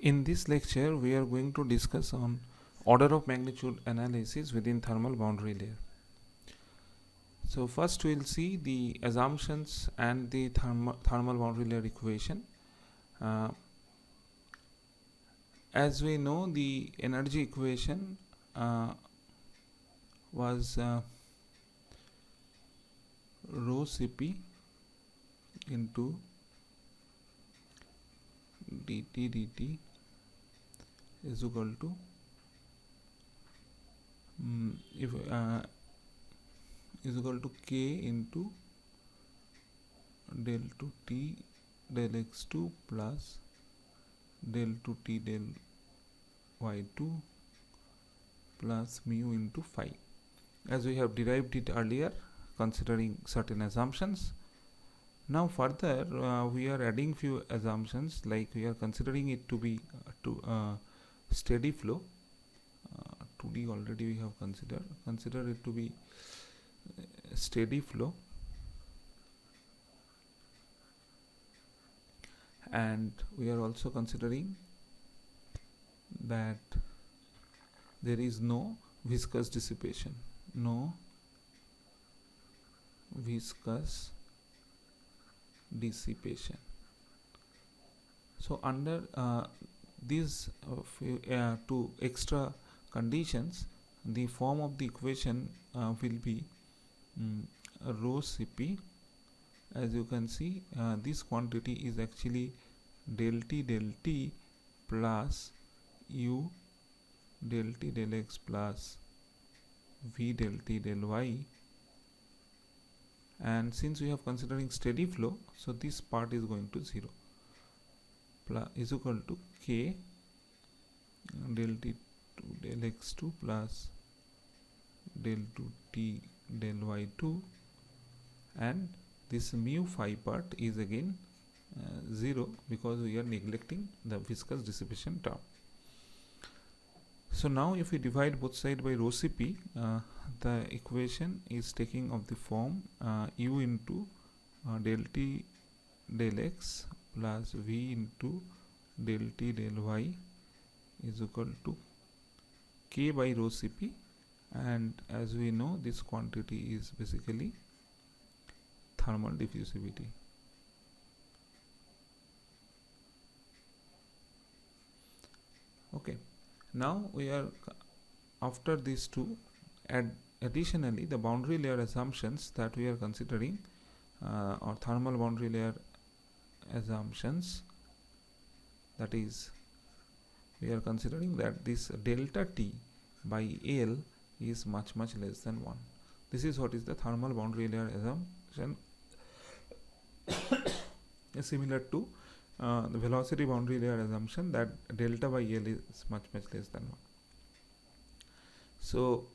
In this lecture, we are going to discuss on order of magnitude analysis within thermal boundary layer. So first we'll see the assumptions and the thermal boundary layer equation. As we know, the energy equation was rho Cp into dt is equal to is equal to k into del 2t del x2 plus del 2t del y2 plus mu into phi, as we have derived it earlier considering certain assumptions. Now further we are adding few assumptions, like we are considering it to be steady flow. 2D already we have consider it to be steady flow, and we are also considering that there is no viscous dissipation, So under these two extra conditions, the form of the equation will be rho Cp. As you can see, this quantity is actually del t plus u del t del x plus v del t del y, and since we have considering steady flow, so this part is going to 0, plus is equal to k del t2 del x2 plus del 2t del y2, and this mu phi part is again 0 because we are neglecting the viscous dissipation term. So now if we divide both sides by rho Cp, the equation is taking of the form u into del t del x plus v into del t del y is equal to k by rho Cp, and as we know, this quantity is basically thermal diffusivity. Okay, now we are after these two, additionally the boundary layer assumptions that we are considering or thermal boundary layer assumptions, that is, we are considering that this delta T by L is much less than 1. This is what is the thermal boundary layer assumption similar to the velocity boundary layer assumption that delta by L is much less than 1. So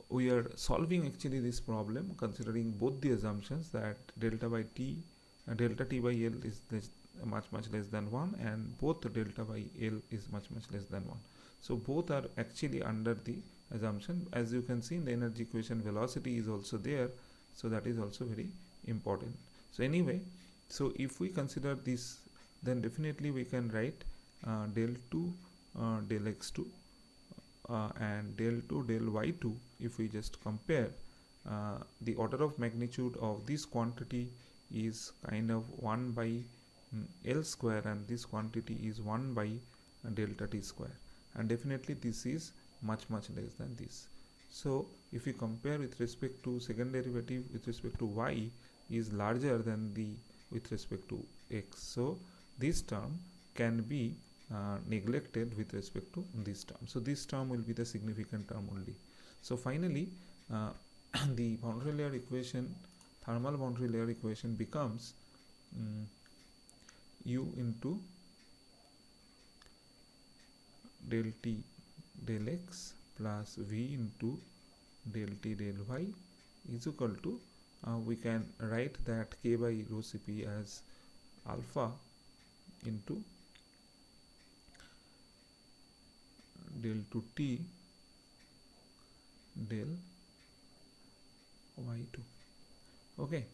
we are solving actually this problem considering both the assumptions that delta t by L is much less than 1, and both delta by L is much less than 1. So both are actually under the assumption. As you can see in the energy equation, velocity is also there, so that is also very important. So anyway, so if we consider this, then definitely we can write del 2 del x2 and del 2 del y2. If we just compare, the order of magnitude of this quantity is kind of 1 by L square, and this quantity is 1 by delta t square, and definitely this is much less than this. So if we compare with respect to second derivative with respect to y is larger than the with respect to x, so this term can be neglected with respect to this term. So this term will be the significant term only. So finally the boundary layer equation, thermal boundary layer equation becomes u into del t del x plus v into del t del y is equal to we can write that k by rho Cp as alpha into del 2t del y2. Okay,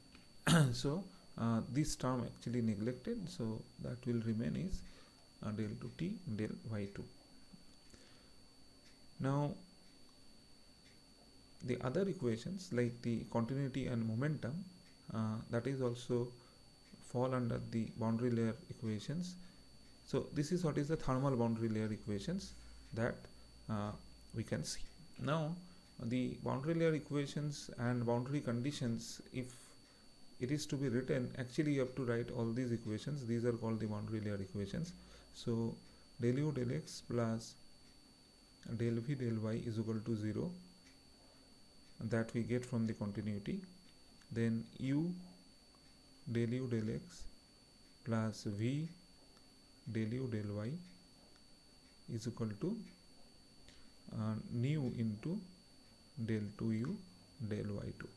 so this term actually neglected, so that will remain is del 2t del y2. Now the other equations like the continuity and momentum, that is also fall under the boundary layer equations. So this is what is the thermal boundary layer equations that we can see. Now the boundary layer equations and boundary conditions, if it is to be written, actually you have to write all these equations. These are called the boundary layer equations. So del u del x plus del v del y is equal to 0, that we get from the continuity. Then u del u del x plus v del u del y is equal to nu into del 2u del y2.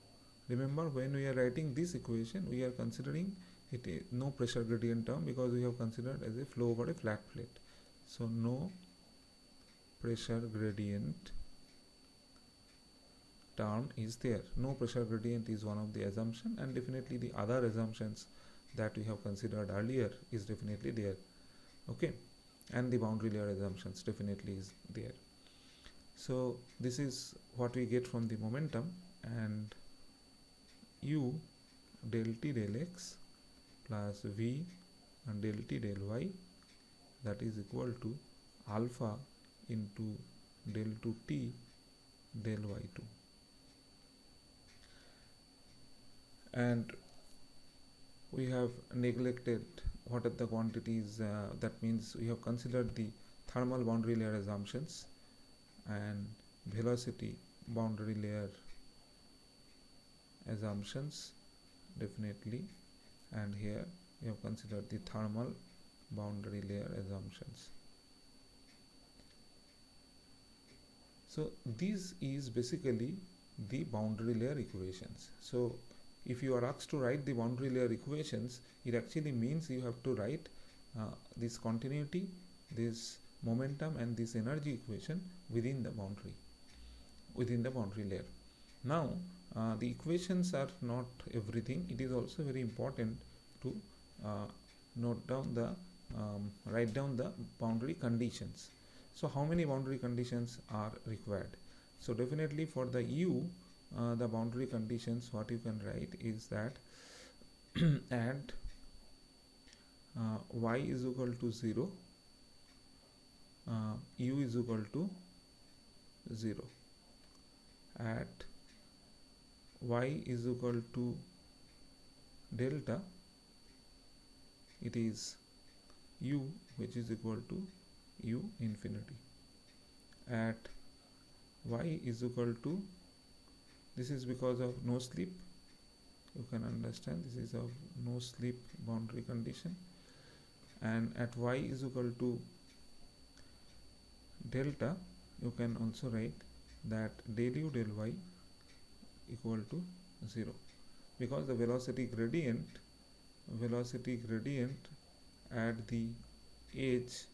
Remember, when we are writing this equation, we are considering it no pressure gradient term, because we have considered as a flow over a flat plate. So no pressure gradient term is there. No pressure gradient is one of the assumption, and definitely the other assumptions that we have considered earlier is definitely there. Okay, and the boundary layer assumptions definitely is there. So this is what we get from the momentum, and u del t del x plus v and del t del y, that is equal to alpha into del 2t del y2. And we have neglected what are the quantities, that means we have considered the thermal boundary layer assumptions and velocity boundary layer assumptions definitely, and here we have considered the thermal boundary layer assumptions. So this is basically the boundary layer equations. So if you are asked to write the boundary layer equations, it actually means you have to write this continuity, this momentum and this energy equation within the boundary layer. Now the equations are not everything. It is also very important to note down the write down the boundary conditions. So how many boundary conditions are required? So definitely for the u, the boundary conditions, what you can write is that at y is equal to 0, u is equal to 0. At y is equal to delta, it is u, which is equal to u infinity. At y is equal to, this is because of no slip, you can understand this is of no slip boundary condition, and at y is equal to delta, you can also write that del u del y equal to 0, because the velocity gradient at the edge,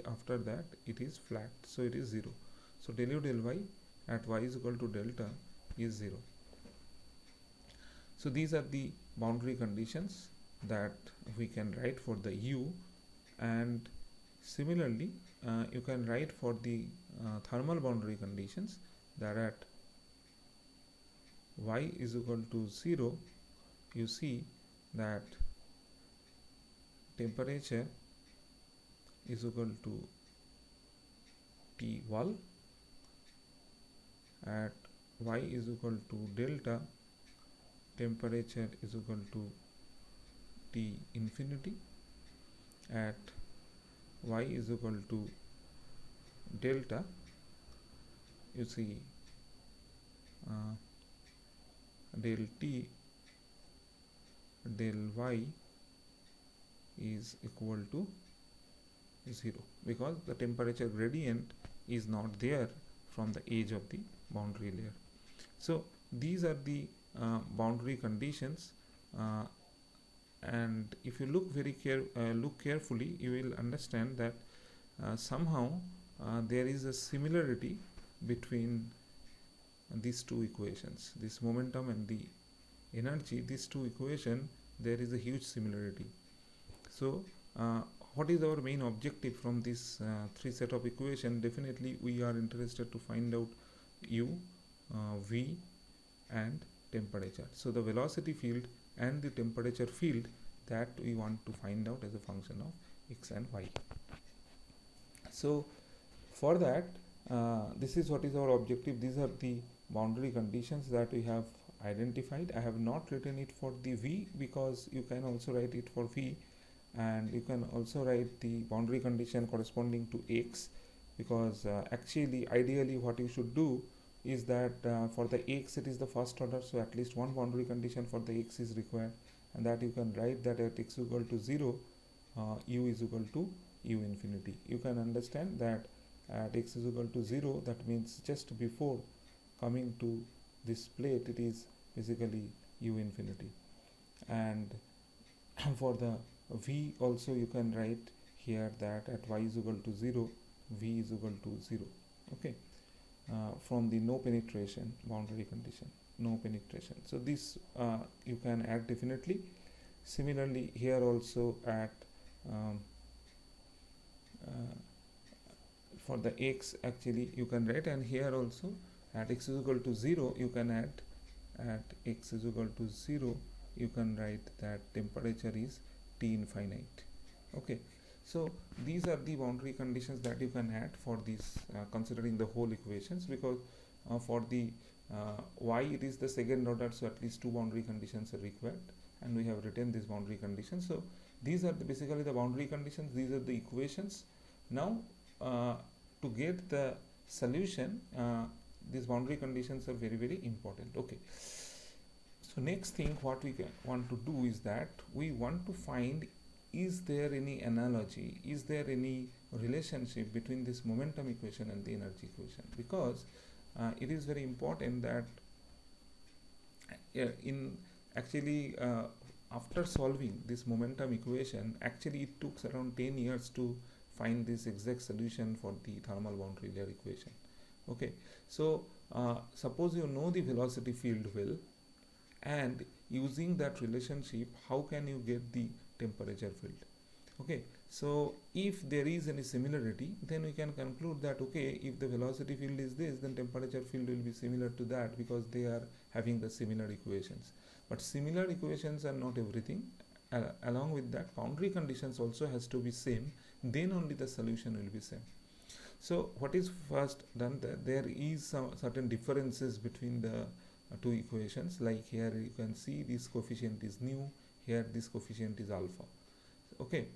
after that it is flat, so it is 0. So del u del y at y is equal to delta is 0. So these are the boundary conditions that we can write for the u, and similarly you can write for the thermal boundary conditions, that at y is equal to 0, you see that temperature is equal to T wall, at y is equal to delta, temperature is equal to T infinity, at y is equal to delta, you see del t del y is equal to 0, because the temperature gradient is not there from the edge of the boundary layer. So these are the boundary conditions, and if you look very look carefully, you will understand that somehow there is a similarity between these two equations, this momentum and the energy. These two equations, there is a huge similarity. So uh, what is our main objective from this three set of equation? Definitely we are interested to find out u, v and temperature. So the velocity field and the temperature field that we want to find out as a function of x and y. So for that, this is what is our objective. These are the boundary conditions that we have identified. I have not written it for the v because you can also write it for v, and you can also write the boundary condition corresponding to x, because actually ideally what you should do is that for the x it is the first order, so at least one boundary condition for the x is required, and that you can write that at x equal to 0 u is equal to u infinity. You can understand that at x is equal to 0, that means just before coming to this plate it is basically u infinity. And for the v also you can write here that at y is equal to 0 v is equal to 0. Okay, from the no penetration boundary condition, no penetration. So this you can add definitely. Similarly here also at for the x actually you can write, and here also at x is equal to 0 you can add, at x is equal to 0 you can write that temperature is T infinite. Okay, so these are the boundary conditions that you can add for this considering the whole equations, because for the y it is the second order, so at least two boundary conditions are required, and we have written these boundary conditions. So these are basically the boundary conditions, these are the equations. Now to get the solution, these boundary conditions are very very important. Okay, so next thing what we want to do is that we want to find, is there any analogy, is there any relationship between this momentum equation and the energy equation, because it is very important that in actually after solving this momentum equation, actually it took around 10 years to find this exact solution for the thermal boundary layer equation. Okay, so suppose you know the velocity field well, and using that relationship how can you get the temperature field? Okay, so if there is any similarity, then we can conclude that okay, if the velocity field is this, then temperature field will be similar to that, because they are having the similar equations. But similar equations are not everything. Along with that, boundary conditions also has to be same, then only the solution will be same. So what is first done, that there is some certain differences between the two equations. Like here you can see this coefficient is nu, here this coefficient is alpha. Okay,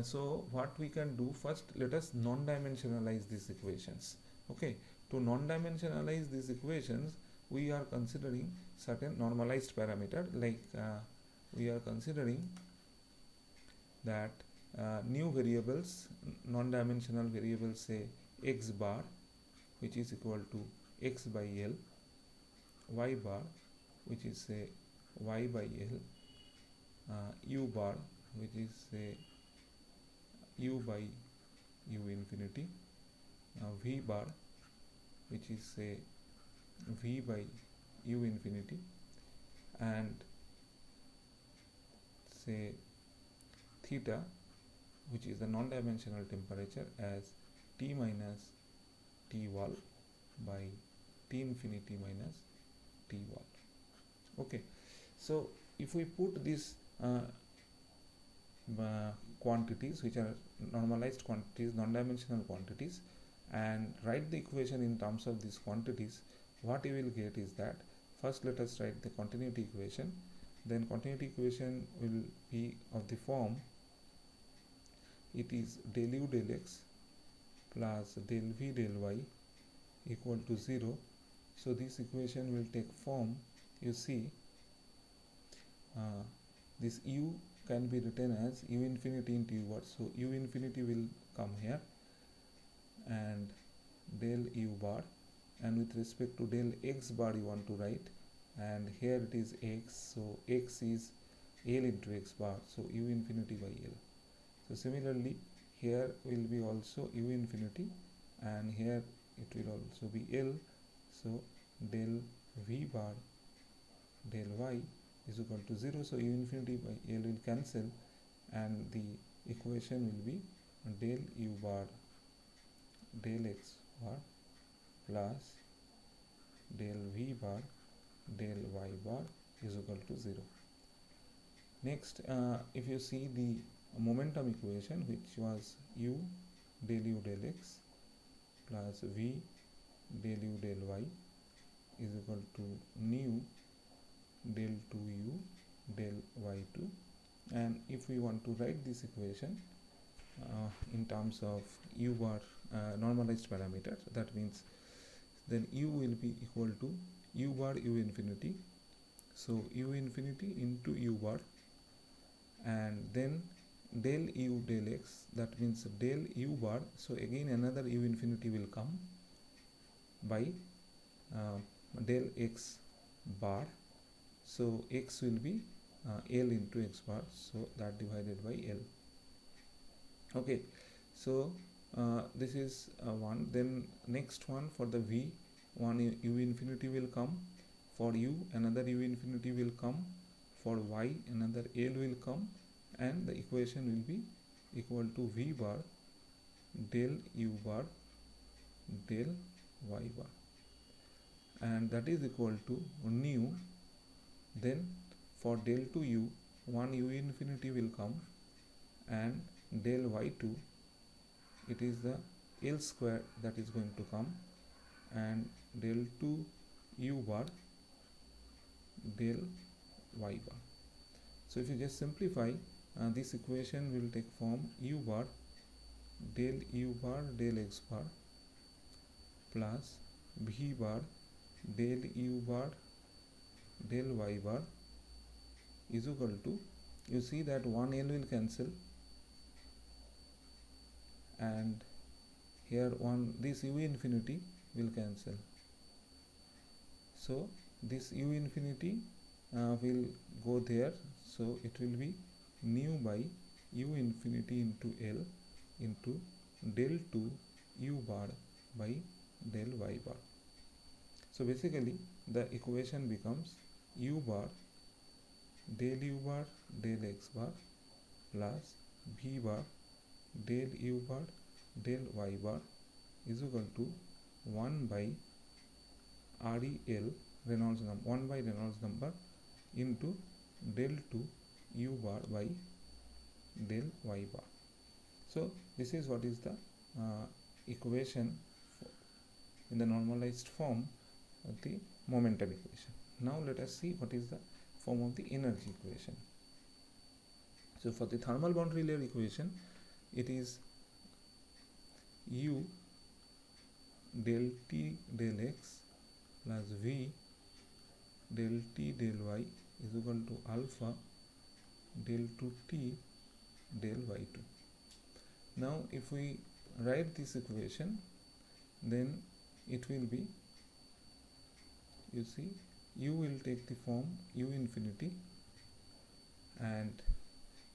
so what we can do, first let us non-dimensionalize these equations. Okay, to non-dimensionalize these equations we are considering certain normalized parameter, like we are considering that new variables, non-dimensional variables, say x bar which is equal to x by L, y bar which is say y by L, u bar which is say u by u infinity, v bar which is say v by u infinity, and say theta which is the non-dimensional temperature as T minus T wall by T infinity minus T wall. Okay, so if we put these quantities which are normalized quantities, non-dimensional quantities, and write the equation in terms of these quantities, what you will get is that first let us write the continuity equation. Then continuity equation will be of the form, it is del u del x plus del v del y equal to 0. So this equation will take form, you see this u can be written as u infinity into u bar, so u infinity will come here, and del u bar, and with respect to del x bar you want to write, and here it is x, so x is L into x bar, so u infinity by L. So similarly here will be also u infinity, and here it will also be L, so del v bar del y is equal to 0, so u infinity by L will cancel, and the equation will be del u bar del x bar plus del v bar del y bar is equal to 0. Next, if you see the momentum equation, which was u del x plus v del u del y is equal to nu del 2u del y2, and if we want to write this equation in terms of u bar normalized parameter, that means then u will be equal to u bar u infinity, so u infinity into u bar, and then del u del x, that means del u bar, so again another u infinity will come by del x bar, so x will be L into x bar, so that divided by L. Okay, so this is one. Then next one, for the v, one u infinity will come, for u another u infinity will come, for y another L will come, and the equation will be equal to v bar del u bar del y bar, and that is equal to nu. Then for del 2u, one u infinity will come, and del y2, it is the L square that is going to come, and del 2u bar del y bar. So if you just simplify, this equation will take form u bar del u bar del x bar plus v bar del u bar del y bar is equal to, you see that one L will cancel, and here this u infinity will cancel, so this u infinity will go there, so it will be nu by u infinity into L into del 2 u bar by del y bar. So basically the equation becomes u bar del u bar del x bar plus v bar del u bar del y bar is equal to 1 by REL, Reynolds number, 1 by Reynolds number into del 2 u bar by del y bar. So this is what is the equation in the normalized form of the momentum equation. Now let us see what is the form of the energy equation. So for the thermal boundary layer equation, it is u del T del x plus v del T del y is equal to alpha del 2T del y2. Now if we write this equation, then it will be, you see, u will take the form u infinity, and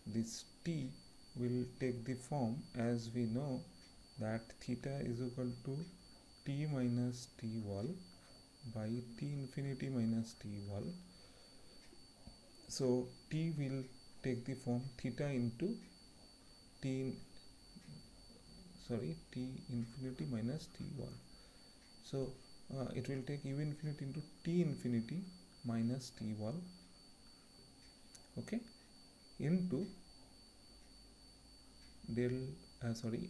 this t will take the form, as we know that theta is equal to t minus t wall by t infinity minus t wall. So t will take the form theta into t infinity minus t wall. So it will take u infinity into t infinity minus t wall, okay, into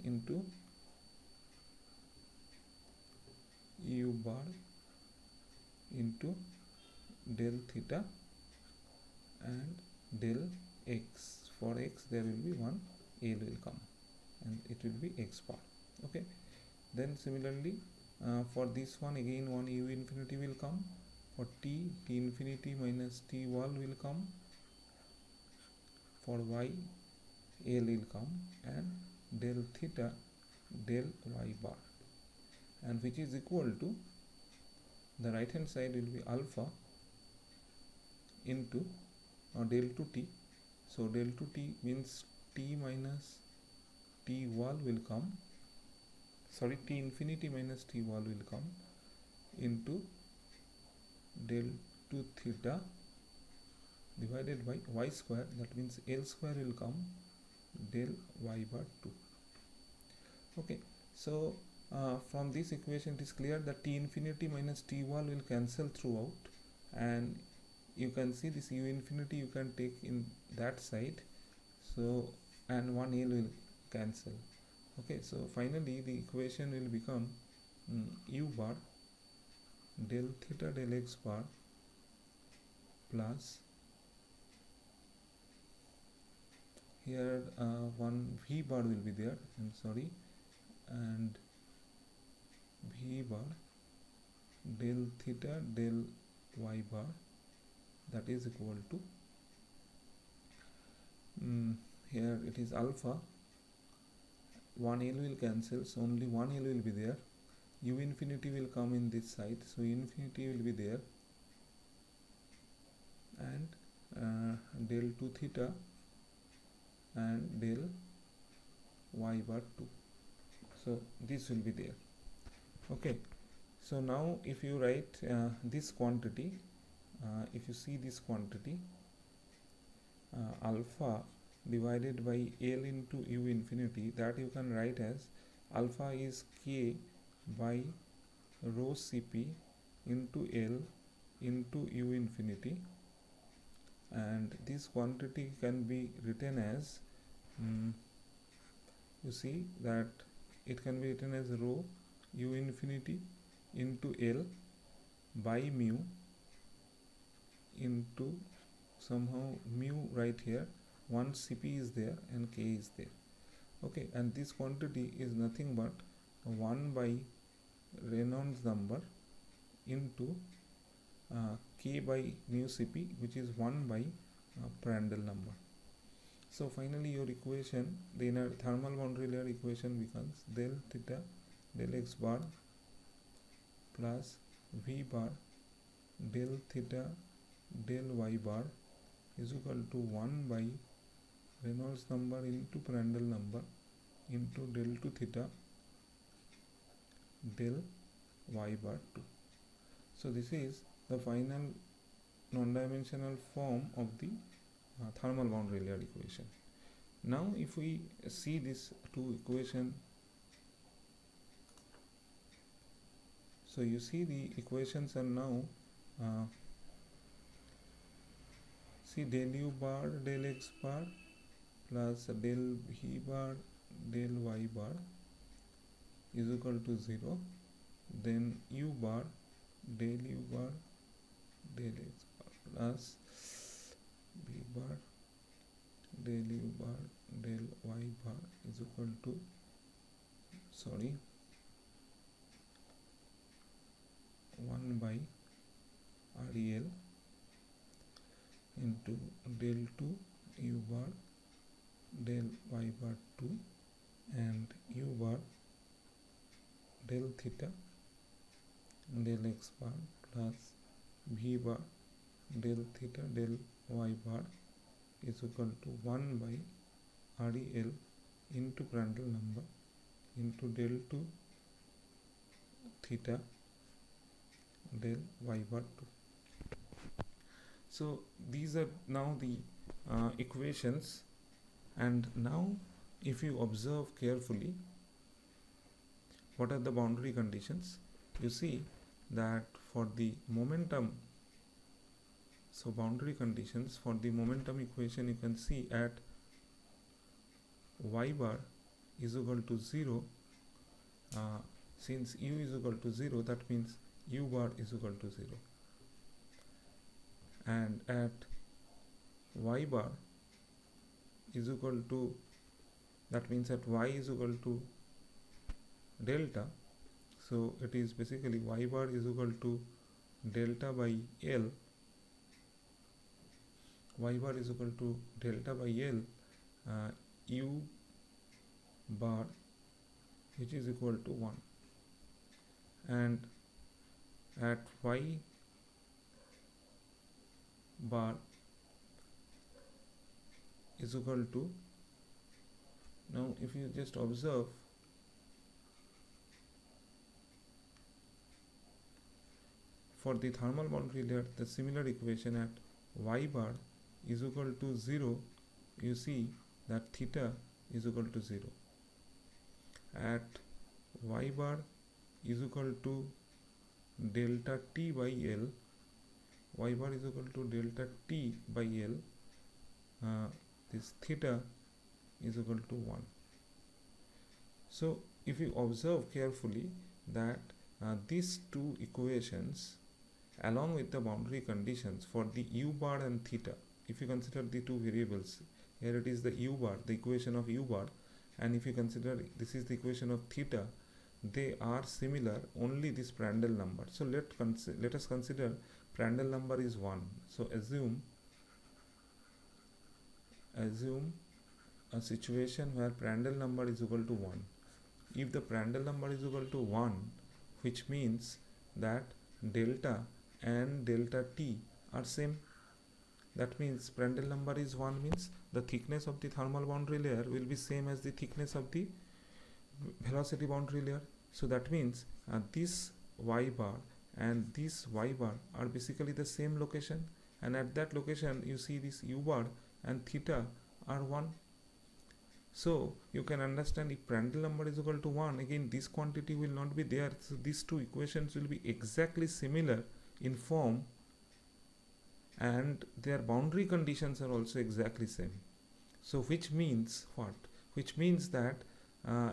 into u bar into del theta and del x. For x there will be one L will come, and it will be x bar, okay. Then similarly for this one, again one u infinity will come, for t infinity minus t wall will come, for y L will come, and del theta del y bar, and which is equal to, the right hand side will be alpha into del 2t. So del 2t means t minus t wall will come, t infinity minus t wall will come, into del 2 theta divided by y square, that means L square will come, del y bar 2. Okay, so from this equation it is clear that T infinity minus T wall will cancel throughout, and you can see this U infinity you can take in that side, so and 1L will cancel. Okay, so finally the equation will become U bar del theta del x bar plus here one V bar will be there, I'm sorry, and V bar del theta del y bar, that is equal to here it is alpha, 1L will cancel, so only 1L will be there, U infinity will come in this side, so U infinity will be there, and del 2 theta and del y bar 2, so this will be there. Okay, so now if you write this quantity, if you see this quantity alpha divided by L into U infinity, that you can write as alpha is K by rho Cp into L into U infinity, and this quantity can be written as you see that it can be written as rho U infinity into L by mu into somehow mu right here, 1 Cp is there and K is there. Okay, and this quantity is nothing but 1 by Reynolds number into K by mu Cp, which is 1 by Prandtl number. So finally your equation, the inner thermal boundary layer equation becomes del theta del x bar plus V bar del theta del y bar is equal to 1 by Reynolds number into Prandtl number into del 2 theta del y bar 2. So this is the final non-dimensional form of the thermal boundary layer equation. Now if we see these two equations, so you see the equations are now see del u bar del x bar plus del v bar del y bar is equal to 0, then u bar del u bar del x bar plus v bar del u bar del y bar is equal to sorry 1 by REL into del 2 u bar del y bar 2 and u bar del theta del x bar plus v bar del theta del y bar is equal to 1 by REL into Prandtl number into del 2 theta del y bar 2. So these are now the equations, and now if you observe carefully what are the boundary conditions, you see that for the momentum, so boundary conditions for the momentum equation, you can see at y bar is equal to 0, since u is equal to 0, that means u bar is equal to 0, and at y bar is equal to, that means at y is equal to delta, so it is basically y bar is equal to delta by L, y bar is equal to delta by L u bar, which is equal to 1, and at y bar is equal to, now if you just observe for the thermal boundary layer, the similar equation at y bar is equal to 0, you see that theta is equal to 0, at y bar is equal to delta t by L, y bar is equal to delta t by L, this theta is equal to 1. So if you observe carefully that these two equations along with the boundary conditions for the u bar and theta, if you consider the two variables, here it is the u bar, the equation of u bar, and if you consider this is the equation of theta, they are similar, only this Prandtl number. So let us consider Prandtl number is 1. So assume a situation where Prandtl number is equal to 1. If the Prandtl number is equal to 1, which means that delta and delta t are same. That means Prandtl number is 1 means the thickness of the thermal boundary layer will be same as the thickness of the velocity boundary layer. So that means this y bar and this y bar are basically the same location, and at that location you see this u bar and theta are 1. So you can understand if Prandtl number is equal to 1, again this quantity will not be there. So these two equations will be exactly similar in form, and their boundary conditions are also exactly same. So which means what? Which means that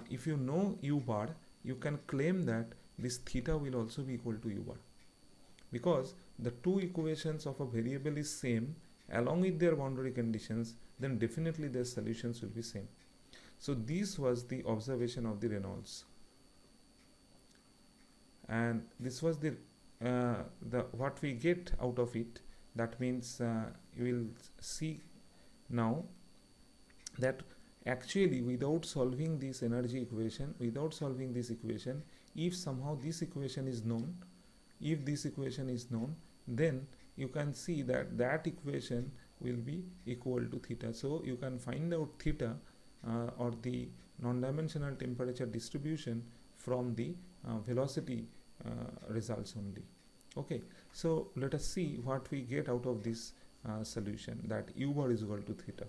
if you know u bar, you can claim that this theta will also be equal to u bar, because the two equations of a variable is same along with their boundary conditions, then definitely their solutions will be same. So this was the observation of the Reynolds, and this was the what we get out of it. That means you will see now that actually without solving this energy equation, without solving this equation, if somehow this equation is known, if this equation is known, then you can see that that equation will be equal to theta. So you can find out theta or the non-dimensional temperature distribution from the velocity results only. Okay, so let us see what we get out of this solution, that u bar is equal to theta.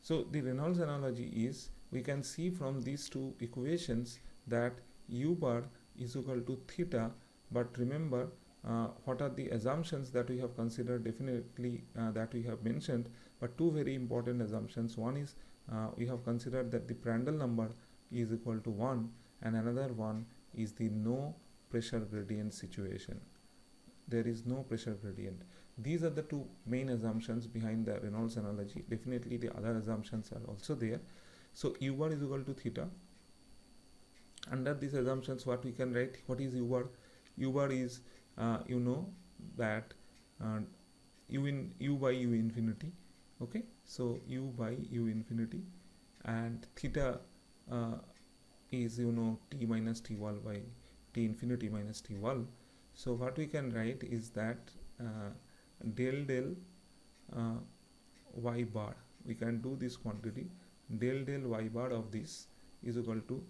So the Reynolds analogy is, we can see from these two equations that u bar is equal to theta, but remember what are the assumptions that we have considered, definitely that we have mentioned, but two very important assumptions. One is we have considered that the Prandtl number is equal to 1, and another one is the no pressure gradient situation. There is no pressure gradient. These are the two main assumptions behind the Reynolds analogy. Definitely the other assumptions are also there. So u bar is equal to theta. Under these assumptions, what we can write? What is u bar? U bar is you know that u by u infinity. Okay, so u by u infinity, and theta is t minus t wall by t infinity minus t wall. So what we can write is that del y bar, we can do this quantity del y bar of this is equal to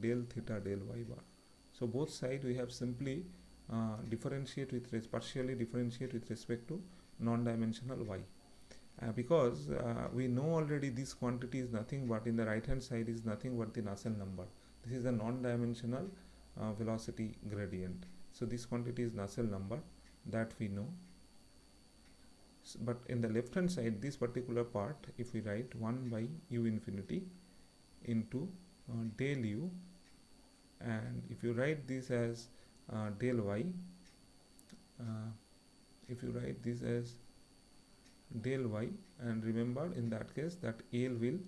del theta del y bar. So both sides we have simply partially differentiate with respect to non-dimensional y, because we know already this quantity is nothing but, in the right hand side is nothing but the Nusselt number. This is a non-dimensional velocity gradient. So this quantity is Nusselt number, that we know. But in the left hand side, this particular part, if we write 1 by u infinity into del u, and if you write this as del y, if you write this as del y, and remember in that case that L will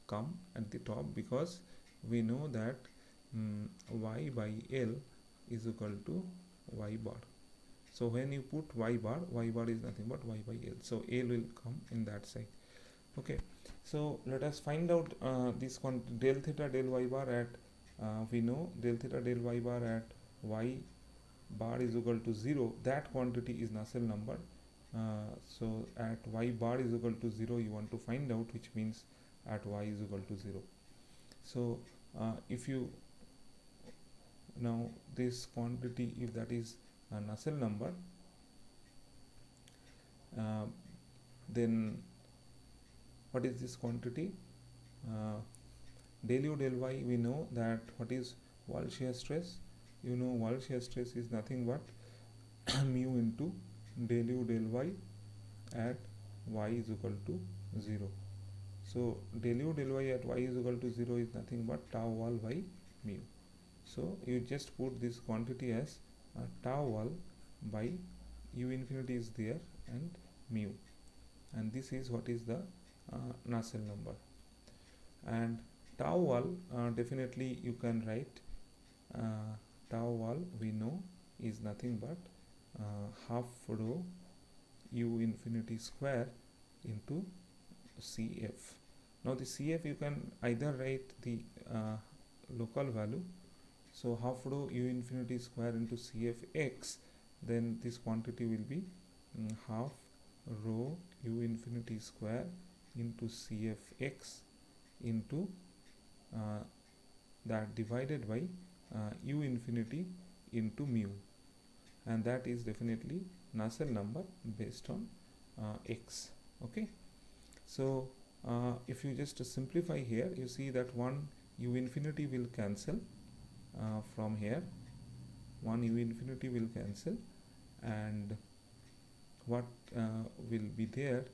come at the top, because we know that y by L is equal to y bar. So when you put y bar is nothing but y by L. So L will come in that side. Okay, so let us find out this del theta del y bar at we know del theta del y bar at y bar is equal to 0. That quantity is Nusselt number. So at y bar is equal to 0, you want to find out, which means at y is equal to 0. So if you now this quantity, if that is a Nusselt number, then what is this quantity? Del u del y, we know that what is wall shear stress. You know wall shear stress is nothing but mu into del u del y at y is equal to 0. So del u del y at y is equal to 0 is nothing but tau wall by mu. So you just put this quantity as tau wall by u infinity is there and mu, and this is what is the Nusselt number. And tau wall, definitely you can write tau wall, we know is nothing but half rho u infinity square into CF. Now the CF you can either write the local value, so half rho u infinity square into CFx, then this quantity will be half rho u infinity square into CFx into that divided by u infinity into mu, and that is definitely Nusselt number based on x. Okay, so if you just simplify here, you see that one u infinity will cancel from here, one u infinity will cancel, and what will be there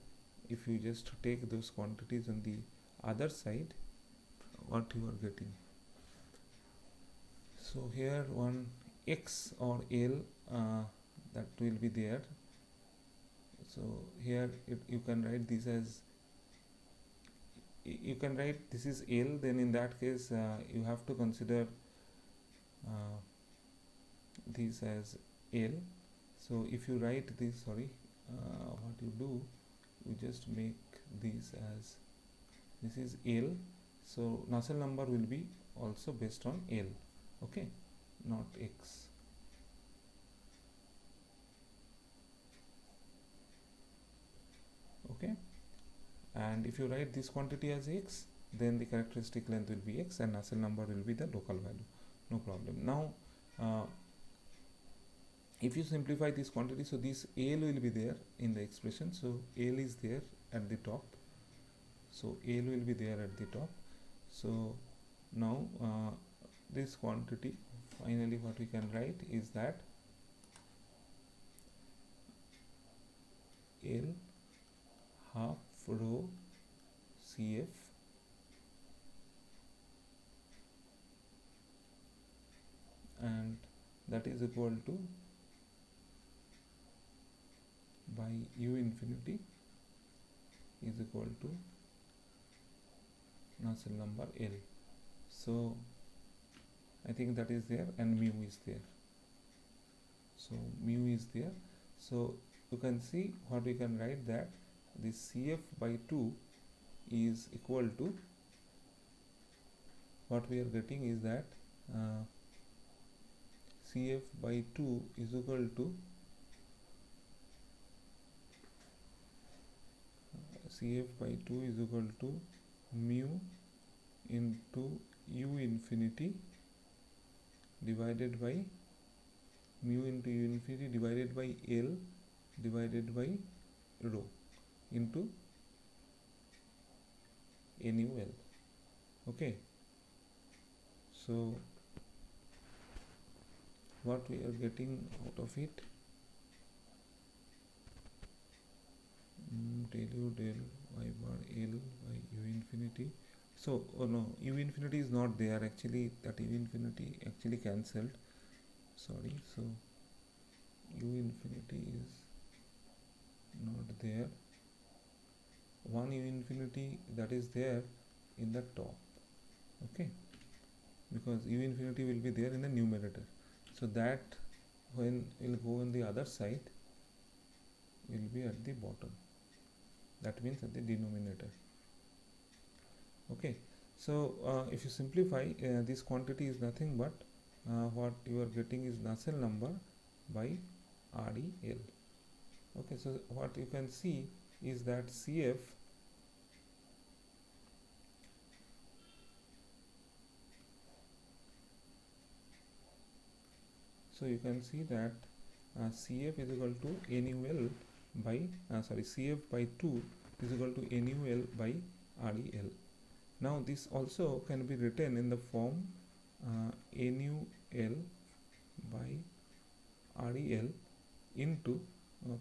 if you just take those quantities on the other side, what you are getting. So here one x or L that will be there. So here you can write this as, you can write this is L, then in that case you have to consider this as L. So if you write this, what you do, you just make this as, this is L, so Nusselt number will be also based on L, okay, not x. Okay, and if you write this quantity as x, then the characteristic length will be x and Nusselt number will be the local value, no problem. Now if you simplify this quantity, so this L will be there in the expression, so L is there at the top, so L will be there at the top. So now this quantity, finally what we can write is that L half rho CF and that is equal to by u infinity is equal to Nusselt number L. So I think that is there, and mu is there. So mu is there. So you can see what we can write, that this CF by 2 is equal to, what we are getting is that CF by 2 is equal to CF by 2 is equal to mu into u infinity divided by mu into u infinity divided by L divided by rho into NuL. Okay, so what we are getting out of it, del u del y bar L by u infinity. So no, u infinity is not there actually, that u infinity actually cancelled, sorry. So u infinity is not there, one u infinity that is there in the top, okay, because u infinity will be there in the numerator, so that when it will go on the other side will be at the bottom, that means at the denominator. Okay, so if you simplify, this quantity is nothing but what you are getting is Nusselt number by REL. Okay, so what you can see is that CF so you can see that CF is equal to NuL by CF by 2 is equal to NuL by REL. Now this also can be written in the form NUL by REL into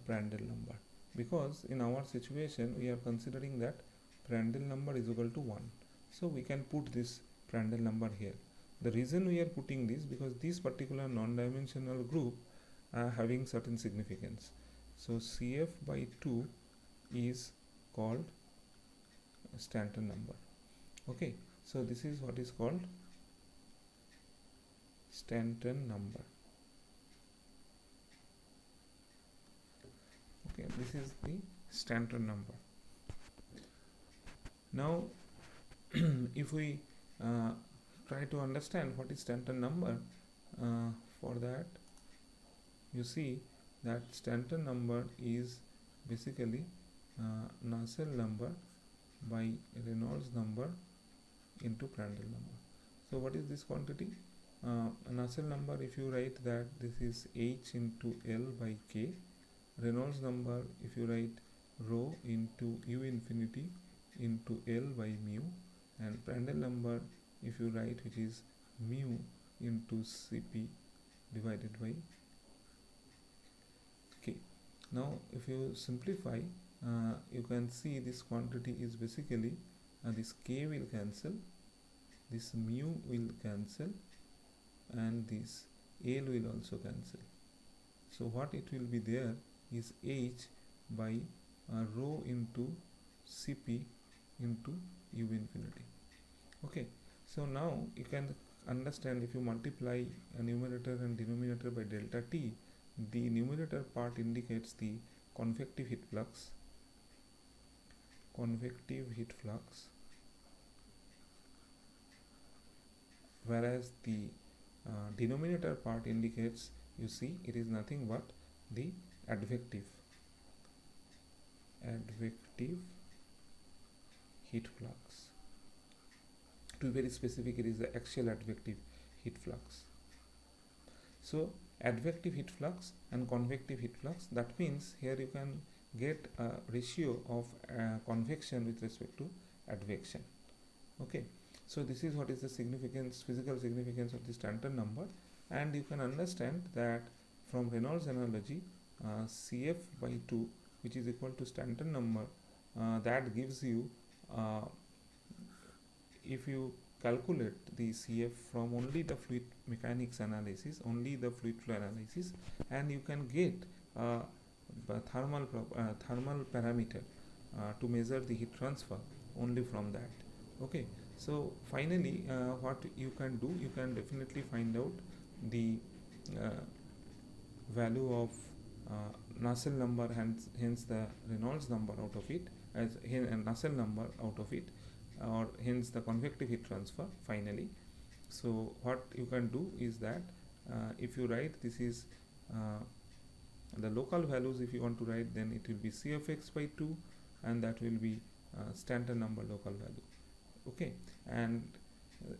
Prandtl number, because in our situation we are considering that Prandtl number is equal to 1. So we can put this Prandtl number here. The reason we are putting this, because this particular non-dimensional group having certain significance. So CF by 2 is called Stanton number. Okay, so this is what is called Stanton number. Okay, this is the Stanton number. Now if we try to understand what is Stanton number, for that you see that Stanton number is basically Nusselt number by Reynolds number into Prandtl number. So what is this quantity? Nusselt number, if you write that this is H into L by K. Reynolds number, if you write rho into U infinity into L by mu, and Prandtl number if you write, which is mu into Cp divided by K. Now if you simplify, you can see this quantity is basically this K will cancel, this mu will cancel, and this L will also cancel. So what it will be there is H by rho into Cp into U infinity. Okay, so now you can understand, if you multiply a numerator and denominator by delta T, the numerator part indicates the convective heat flux, whereas the denominator part indicates, you see, it is nothing but the advective heat flux. To be very specific, it is the axial advective heat flux. So advective heat flux and convective heat flux, that means here you can get a ratio of convection with respect to advection. Okay, so this is what is the significance, physical significance of the Stanton number, and you can understand that from Reynolds analogy, Cf by 2, which is equal to Stanton number, that gives you, if you calculate the Cf from only the fluid mechanics analysis, only the fluid flow analysis, and you can get thermal parameter to measure the heat transfer only from that. Okay, so finally what you can do, you can definitely find out the value of Nusselt number, hence the Reynolds number out of it, as Nusselt number out of it, or hence the convective heat transfer finally. So what you can do is that if you write, this is the local values, if you want to write, then it will be Cfx by 2, and that will be Stanton number local value. Okay, and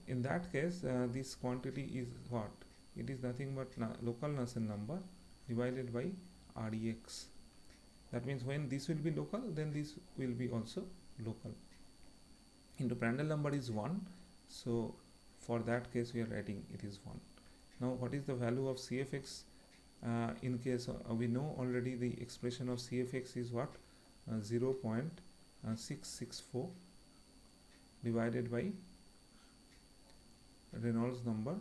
in that case this quantity is what? It is nothing but local Nusselt number divided by Rex. That means when this will be local, then this will be also local. Into Prandtl number is 1, so for that case we are writing it is 1. Now what is the value of Cfx? In case we know already the expression of Cfx is what? 0.664 divided by Reynolds number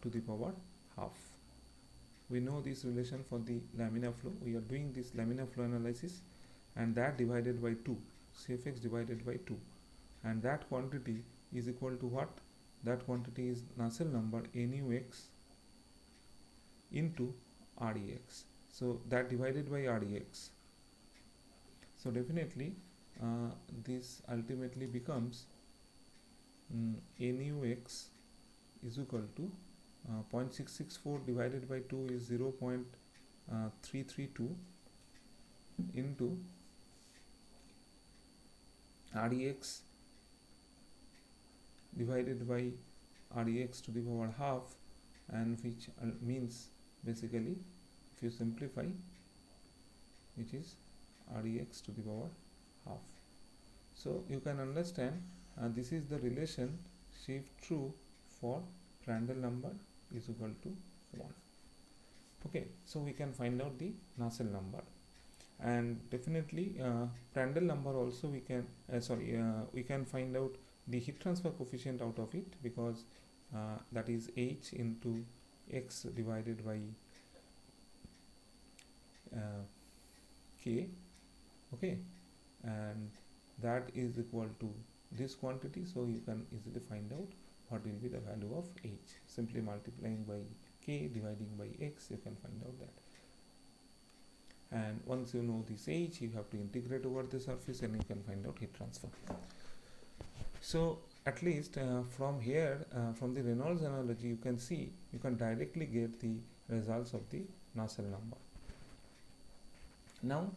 to the power half. We know this relation for the laminar flow. We are doing this laminar flow analysis, and that divided by 2, Cfx divided by 2, and that quantity is equal to what? That quantity is Nusselt number NUX into Rex. So that divided by Rex. So definitely this ultimately becomes NUX is equal to 0.664 divided by 2 is 0.332 into Rex divided by Rex to the power half, and which means basically, if you simplify, which is Rex to the power half. So you can understand this is the relationship true for Prandtl number is equal to 1. Okay, so we can find out the Nusselt number, and definitely Prandtl number also we can find out the heat transfer coefficient out of it, because that is H into X divided by K. Okay, and that is equal to this quantity, so you can easily find out what will be the value of H. Simply multiplying by K dividing by X, you can find out that. And once you know this H, you have to integrate over the surface and you can find out heat transfer. So at least from here, from the Reynolds analogy, you can see, you can directly get the results of the Nusselt number. Now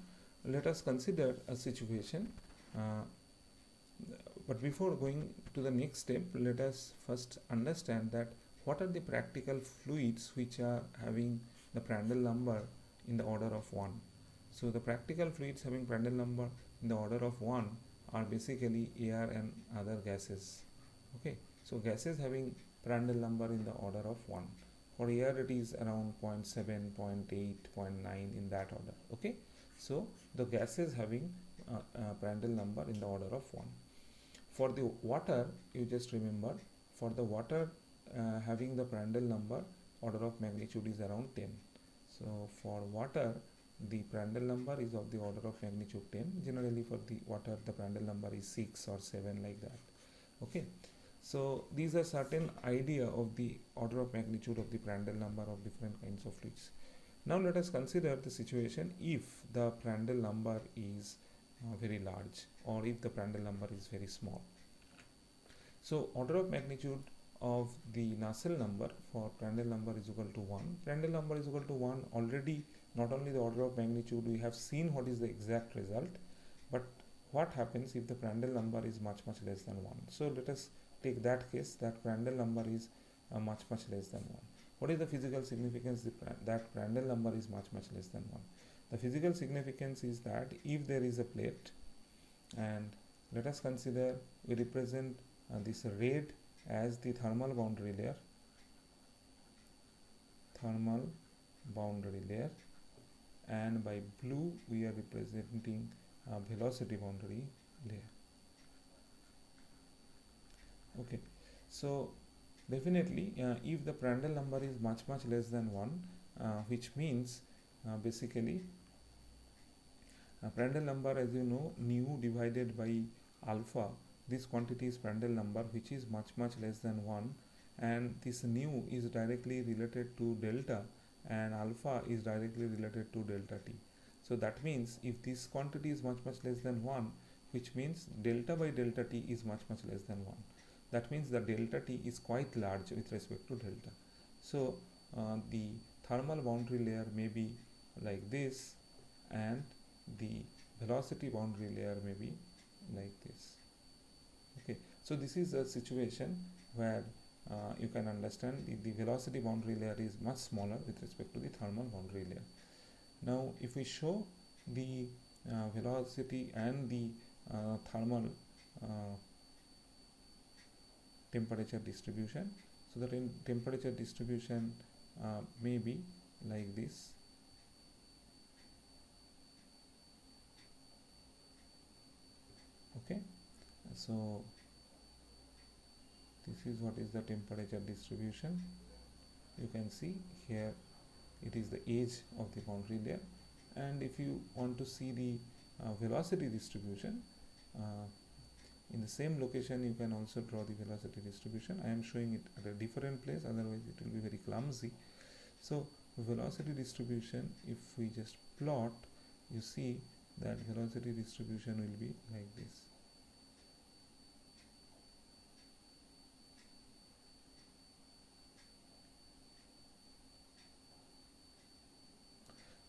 let us consider a situation, but before going to the next step, let us first understand that what are the practical fluids which are having the Prandtl number in the order of 1. So the practical fluids having Prandtl number in the order of 1 are basically air and other gases. Okay, so gases having Prandtl number in the order of 1. For air it is around 0.7, 0.8, 0.9 in that order. Okay, so the gases having Prandtl number in the order of 1. For the water, you just remember, for the water having the Prandtl number order of magnitude is around 10. So for water, the Prandtl number is of the order of magnitude 10. Generally for the water, the Prandtl number is 6 or 7, like that. Okay, so these are certain idea of the order of magnitude of the Prandtl number of different kinds of fluids. Now let us consider the situation if the Prandtl number is very large, or if the Prandtl number is very small. So order of magnitude of the Nusselt number for Prandtl number is equal to 1. Prandtl number is equal to 1. Already, not only the order of magnitude, we have seen what is the exact result, but what happens if the Prandtl number is much less than 1. So let us take that case, that Prandtl number is much less than 1. What is the physical significance that Prandtl number is much less than 1? The physical significance is that if there is a plate, and let us consider, we represent this red as the thermal boundary layer, and by blue we are representing velocity boundary layer. Okay, so definitely if the Prandtl number is much less than 1, which means basically Prandtl number, as you know, nu divided by alpha, this quantity is Prandtl number, which is much less than 1, and this nu is directly related to delta and alpha is directly related to delta t. So that means if this quantity is much less than 1, which means delta by delta t is much less than 1. That means the delta t is quite large with respect to delta. So the thermal boundary layer may be like this, and the velocity boundary layer may be like this. Okay, so this is a situation where you can understand the velocity boundary layer is much smaller with respect to the thermal boundary layer. Now if we show the velocity and the thermal temperature distribution, so that in temperature distribution may be like this. Okay, so this is what is the temperature distribution. You can see here it is the edge of the boundary layer, and if you want to see the velocity distribution in the same location, you can also draw the velocity distribution. I am showing it at a different place, otherwise it will be very clumsy. So velocity distribution, if we just plot, you see that velocity distribution will be like this.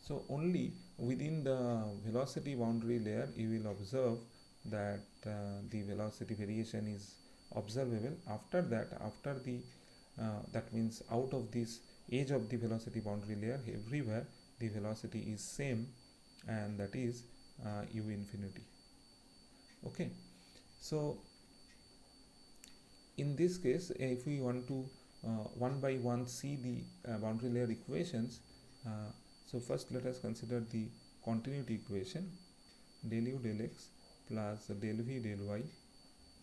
So only within the velocity boundary layer you will observe that the velocity variation is observable. After that, that means out of this edge of the velocity boundary layer, everywhere the velocity is same, and that is u infinity. Okay, So in this case, if we want to one by one see the boundary layer equations, so first let us consider the continuity equation. Del u del x plus del v del y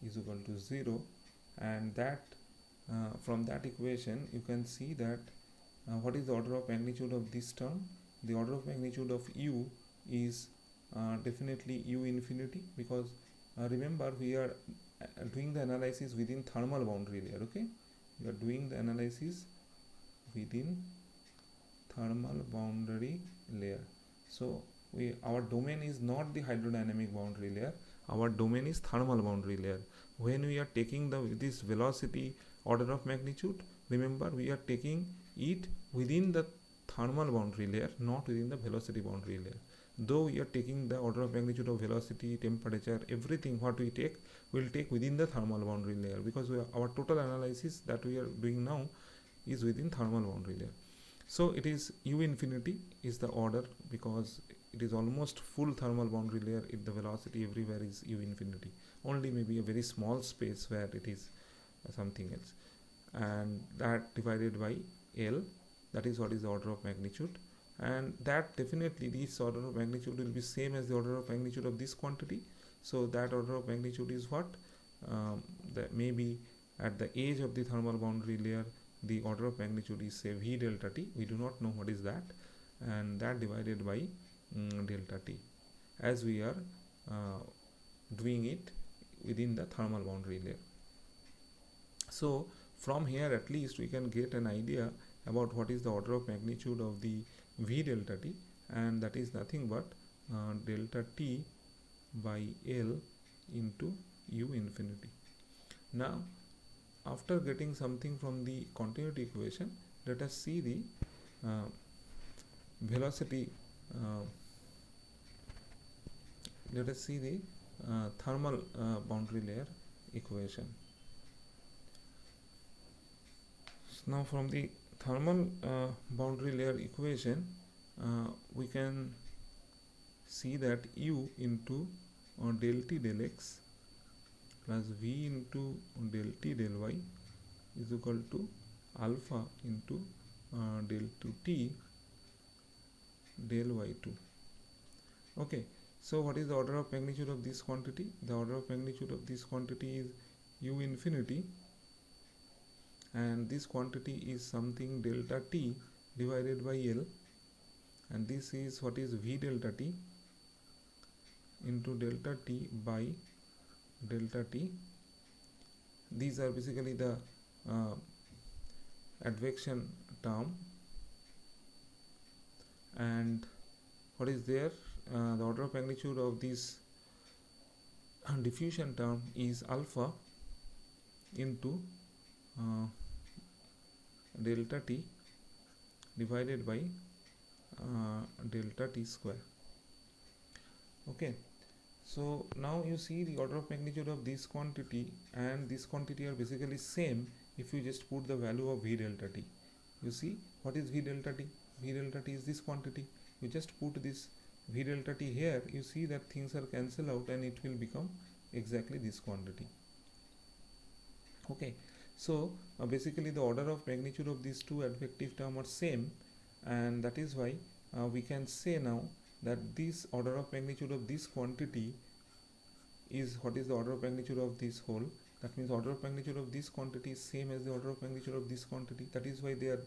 is equal to 0, and that from that equation you can see that what is the order of magnitude of this term. The order of magnitude of u is definitely u infinity, because remember we are doing the analysis within thermal boundary layer. Okay, we are doing the analysis within thermal boundary layer. So our domain is not the hydrodynamic boundary layer, our domain is thermal boundary layer. When we are taking this velocity order of magnitude, remember we are taking it within the thermal boundary layer, not within the velocity boundary layer. Though we are taking the order of magnitude of velocity, temperature, everything what we take, will take within the thermal boundary layer, because our total analysis that we are doing now is within thermal boundary layer. So it is u infinity is the order, because it is almost full thermal boundary layer. If the velocity everywhere is u infinity, only maybe a very small space where it is something else, and that divided by L, that is what is the order of magnitude. And that definitely this order of magnitude will be same as the order of magnitude of this quantity. So that order of magnitude is what, that maybe at the edge of the thermal boundary layer the order of magnitude is say v delta t, we do not know what is that, and that divided by delta t, as we are doing it within the thermal boundary layer. So from here at least we can get an idea about what is the order of magnitude of the v delta t, and that is nothing but delta t by L into u infinity. Now after getting something from the continuity equation, let us see the velocity, let us see the thermal boundary layer equation. So now from the thermal boundary layer equation, we can see that u into del t del x plus v into del t del y is equal to alpha into del 2t del y2. Okay, so what is the order of magnitude of this quantity? The order of magnitude of this quantity is u infinity, and this quantity is something delta t divided by L, and this is what is v delta t into delta t by delta t. These are basically the advection term, and what is there, the order of magnitude of this diffusion term is alpha into delta t divided by delta t square. Okay, so now you see the order of magnitude of this quantity and this quantity are basically same if you just put the value of v delta t. You see what is v delta t? V delta t is this quantity. You just put this v delta t here, you see that things are cancelled out and it will become exactly this quantity. Okay, so basically the order of magnitude of these two advective terms are same, and that is why we can say now that this order of magnitude of this quantity is what is the order of magnitude of this whole. That means order of magnitude of this quantity is same as the order of magnitude of this quantity. That is why they are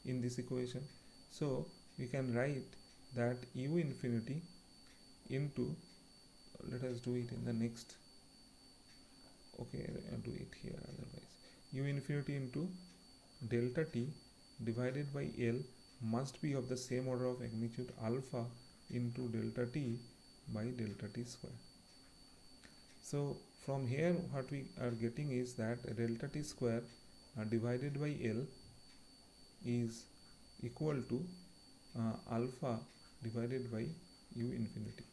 in this equation. So we can write that u infinity into, let us do it in the next, okay, I'll do it here otherwise, u infinity into delta t divided by L must be of the same order of magnitude alpha into delta t by delta t square. So from here what we are getting is that delta t square divided by L is equal to alpha divided by u infinity.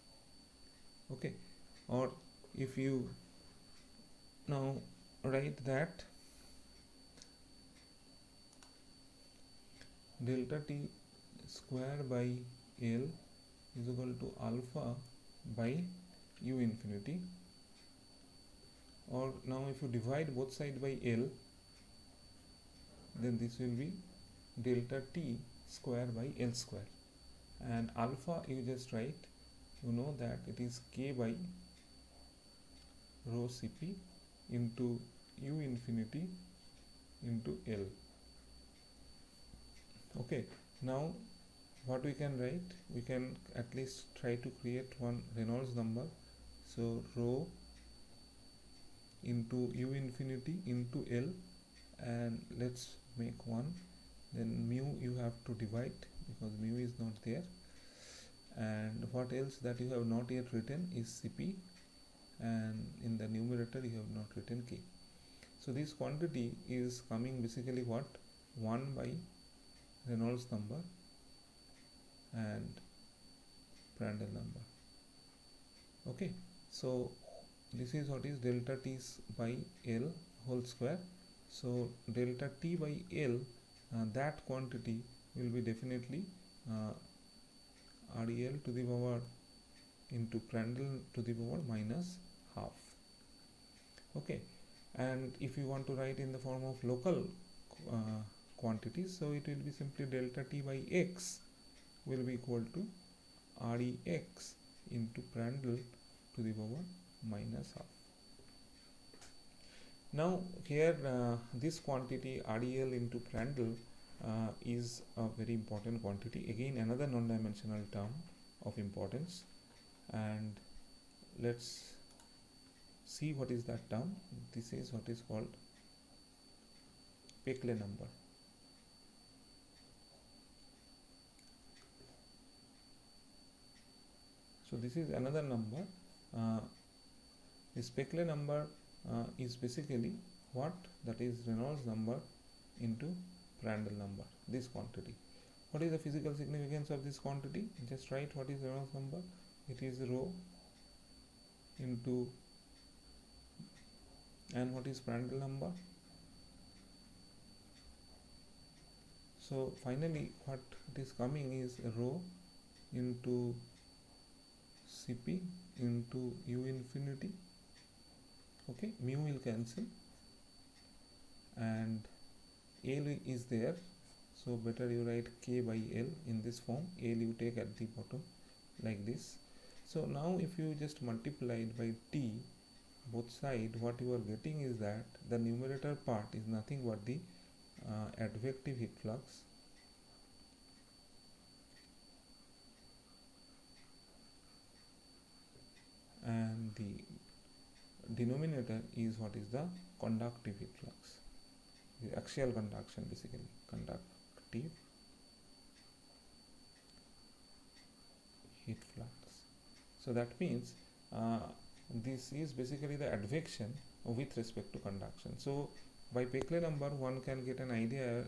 Okay, or if you now write that delta t square by L is equal to alpha by u infinity, now if you divide both sides by L, then this will be delta T square by L square, and alpha you just write, you know that it is K by rho Cp into U infinity into L. Okay, now what we can write, we can at least try to create one Reynolds number. So rho into U infinity into L, and let's make one. Then mu you have to divide because mu is not there, and what else that you have not yet written is Cp, and in the numerator you have not written K. So this quantity is coming basically what, 1 by Reynolds number and Prandtl number. Okay, so this is what is delta T by L whole square. So delta T by L, that quantity will be definitely REL to the power into Prandtl to the power minus half. Okay, and if you want to write in the form of local quantities, so it will be simply delta T by X will be equal to REX into Prandtl to the power minus half. Now here this quantity REL into Prandtl is a very important quantity, again another non-dimensional term of importance, and let's see what is that term. This is what is called Peclet number. So this is another number. This Peclet number is basically what, that is Reynolds number into Prandtl number, this quantity. What is the physical significance of this quantity? Just write what is Reynolds number. It is rho into, and what is Prandtl number. So finally what it is coming is rho into Cp into U infinity. Okay, mu will cancel and L is there, so better you write K by L in this form. L you take at the bottom like this. So now if you just multiply it by T both side, what you are getting is that the numerator part is nothing but the advective heat flux, and the denominator is what is the conductive heat flux, the axial conduction, basically conductive heat flux. So that means this is basically the advection with respect to conduction. So by Peclet number one can get an idea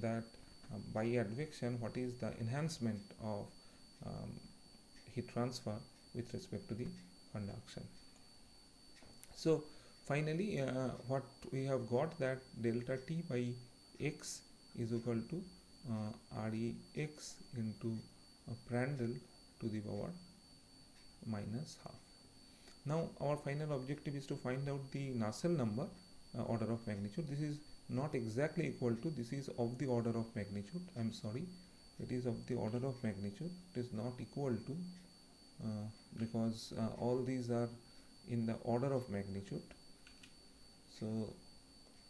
that by advection what is the enhancement of heat transfer with respect to the conduction. So finally what we have got, that delta T by X is equal to REX into Prandtl to the power minus half. Now our final objective is to find out the Nusselt number, order of magnitude. This is not exactly equal to, this is of the order of magnitude, I am sorry, it is of the order of magnitude, it is not equal to, because all these are in the order of magnitude. So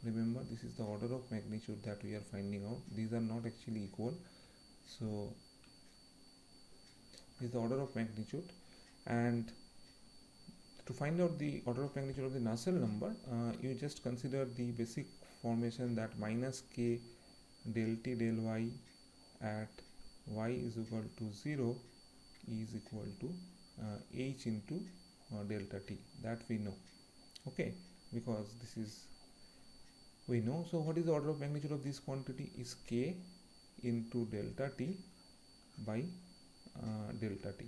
remember, this is the order of magnitude that we are finding out. These are not actually equal. So this is the order of magnitude, and to find out the order of magnitude of the Nusselt number, you just consider the basic formation that minus K del T del Y at Y is equal to 0 is equal to H into delta T, that we know. Okay, because this is we know. So what is the order of magnitude of this quantity is K into delta T by delta T,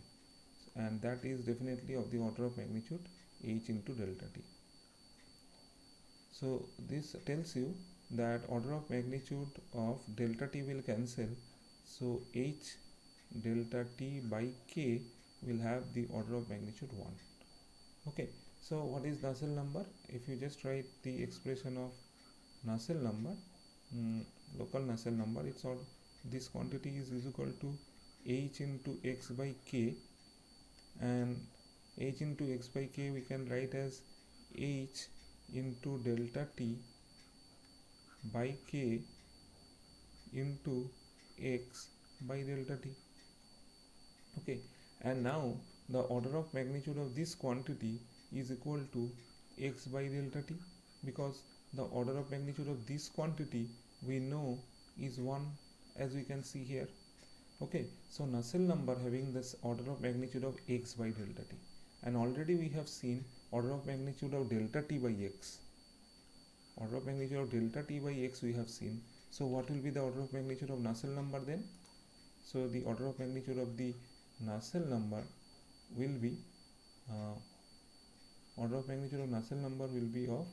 and that is definitely of the order of magnitude H into delta T. So this tells you that order of magnitude of delta T will cancel, so H delta T by K will have the order of magnitude 1. Okay, So what is Nusselt number? If you just write the expression of Nusselt number, local Nusselt number, it's all this quantity is equal to h into x by k, and h into x by k we can write as h into delta t by k into x by delta t. Okay, and now the order of magnitude of this quantity is equal to x by delta t, because the order of magnitude of this quantity we know is 1, as we can see here. Okay, so Nusselt number having this order of magnitude of x by delta t, and already we have seen order of magnitude of delta t by x. Order of magnitude of delta t by x we have seen. So what will be the order of magnitude of Nusselt number then? So the order of magnitude of the Nusselt number will be order of magnitude of Nusselt number will be of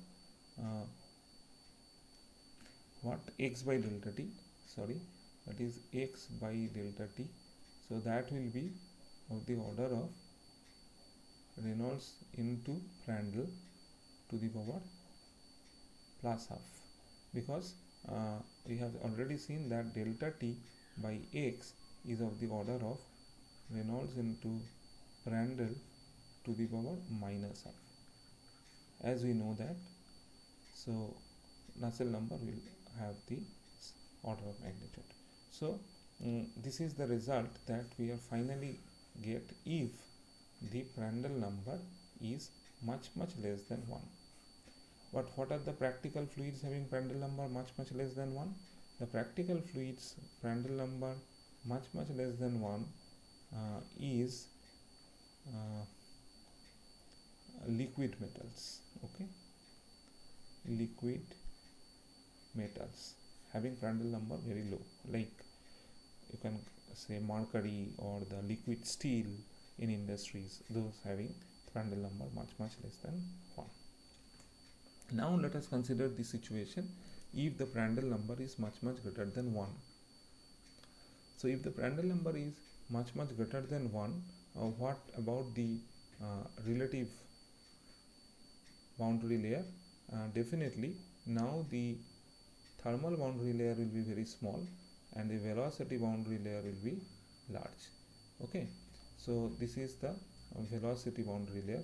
what, x by delta t, sorry, that is x by delta t. So that will be of the order of Reynolds into Prandtl to the power plus half, because we have already seen that delta t by x is of the order of Reynolds into Prandtl to the power minus half, as we know that. So Nusselt number will have the order of magnitude. So this is the result that we are finally get if the Prandtl number is much less than 1. But what are the practical fluids having Prandtl number much less than 1? The practical fluids Prandtl number much less than 1 is liquid metals. Okay, liquid metals having Prandtl number very low, like you can say mercury or the liquid steel in industries, those having Prandtl number much less than 1. Now let us consider the situation if the Prandtl number is much greater than 1. So if the Prandtl number is much greater than 1, what about the relative boundary layer? Definitely now the thermal boundary layer will be very small and the velocity boundary layer will be large. Okay, so this is the velocity boundary layer,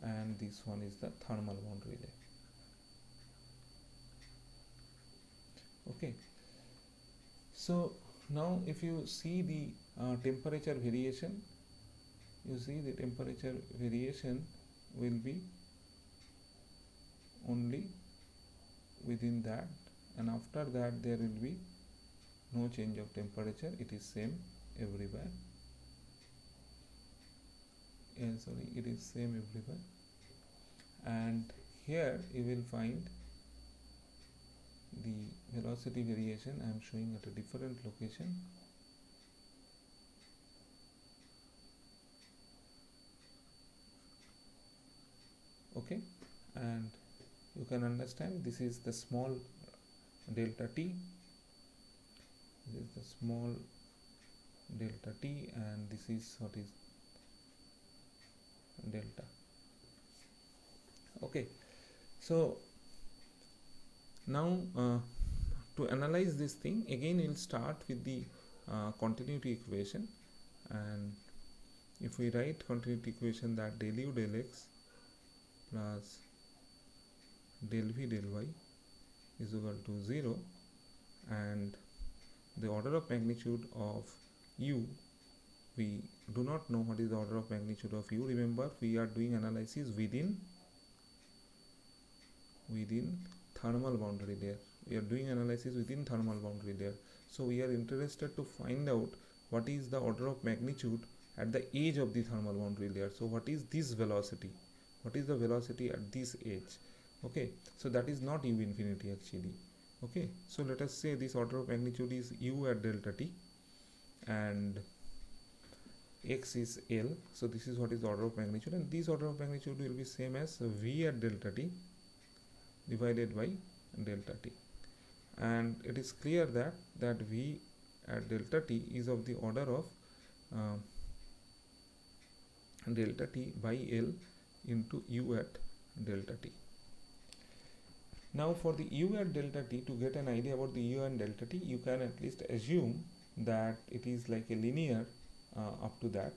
and this one is the thermal boundary layer. Okay, so now if you see the temperature variation, you see the temperature variation will be only within that, and after that there will be no change of temperature, it is same everywhere. It is same everywhere. And here you will find the velocity variation I am showing at a different location. Okay, and you can understand this is the small delta t, this is the small delta t, and this is what is delta. Okay, so now to analyze this thing again, we'll start with the continuity equation, and if we write continuity equation, that del u del x plus del v del y is equal to 0, and the order of magnitude of u, we do not know what is the order of magnitude of u. Remember, we are doing analysis within thermal boundary layer. We are doing analysis within thermal boundary layer. So we are interested to find out what is the order of magnitude at the edge of the thermal boundary layer. So what is this velocity? What is the velocity at this edge? Okay, so that is not u infinity actually. Okay, so let us say this order of magnitude is u at delta t and x is L. So this is what is the order of magnitude, and this order of magnitude will be same as v at delta t divided by delta t, and it is clear that v at delta t is of the order of delta t by L into u at delta t. Now for the u at delta t, to get an idea about the u and delta t, you can at least assume that it is like a linear up to that,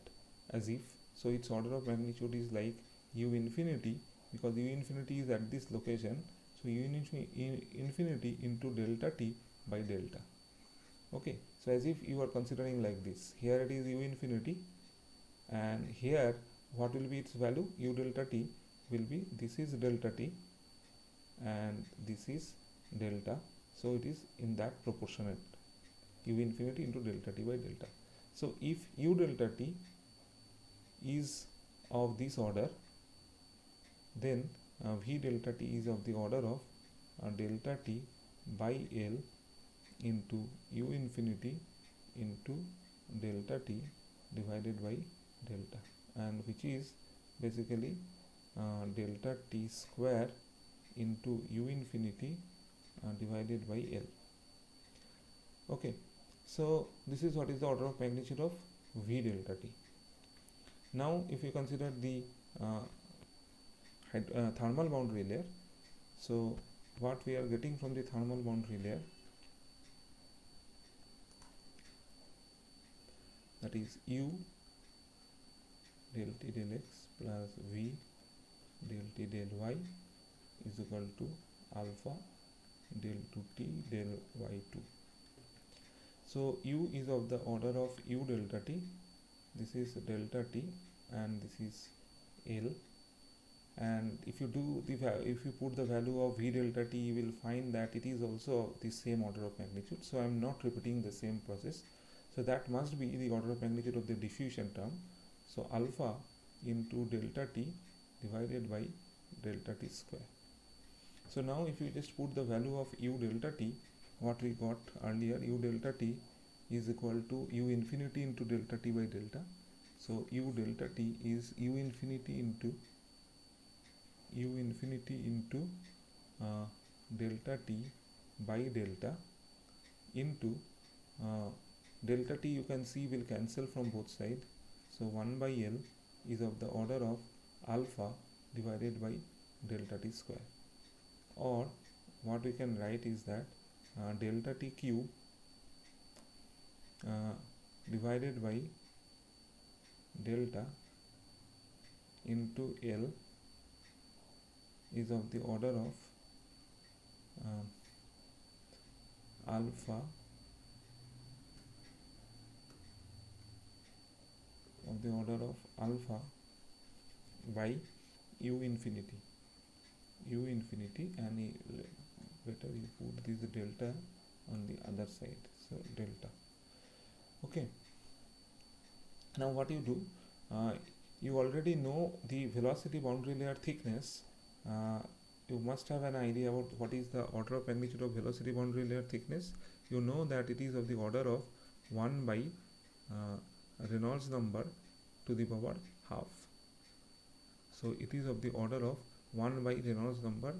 as if, so its order of magnitude is like u infinity, because u infinity is at this location, so u infinity into delta t by delta. Okay, so as if you are considering like this, here it is u infinity, and here what will be its value? U delta t will be, this is delta t and this is delta, so it is in that proportionate, u infinity into delta t by delta. So if u delta t is of this order, then v delta t is of the order of delta t by L into u infinity into delta t divided by delta, and which is basically delta t square into u infinity divided by L. Okay, so this is what is the order of magnitude of v delta t. Now if you consider the thermal boundary layer, so what we are getting from the thermal boundary layer, that is u del t del x plus v del t del y is equal to alpha del 2t del y2. So u is of the order of u delta t, this is delta t and this is L, and if you do the if you put the value of v delta t, you will find that it is also the same order of magnitude. So I am not repeating the same process, so that must be the order of magnitude of the diffusion term. So alpha into delta t divided by delta t square. So now if you just put the value of u delta t, what we got earlier, u delta t is equal to u infinity into delta t by delta. So u delta t is u infinity into delta t by delta into delta t, you can see will cancel from both sides, so 1 by L is of the order of alpha divided by delta t square, or what we can write is that delta t cube divided by delta into L is of the order of alpha by u infinity, and better you put this delta on the other side, so delta. Okay, now what you do, you already know the velocity boundary layer thickness. You must have an idea about what is the order of magnitude of velocity boundary layer thickness. You know that it is of the order of 1 by Reynolds number to the power half. So it is of the order of 1 by Reynolds number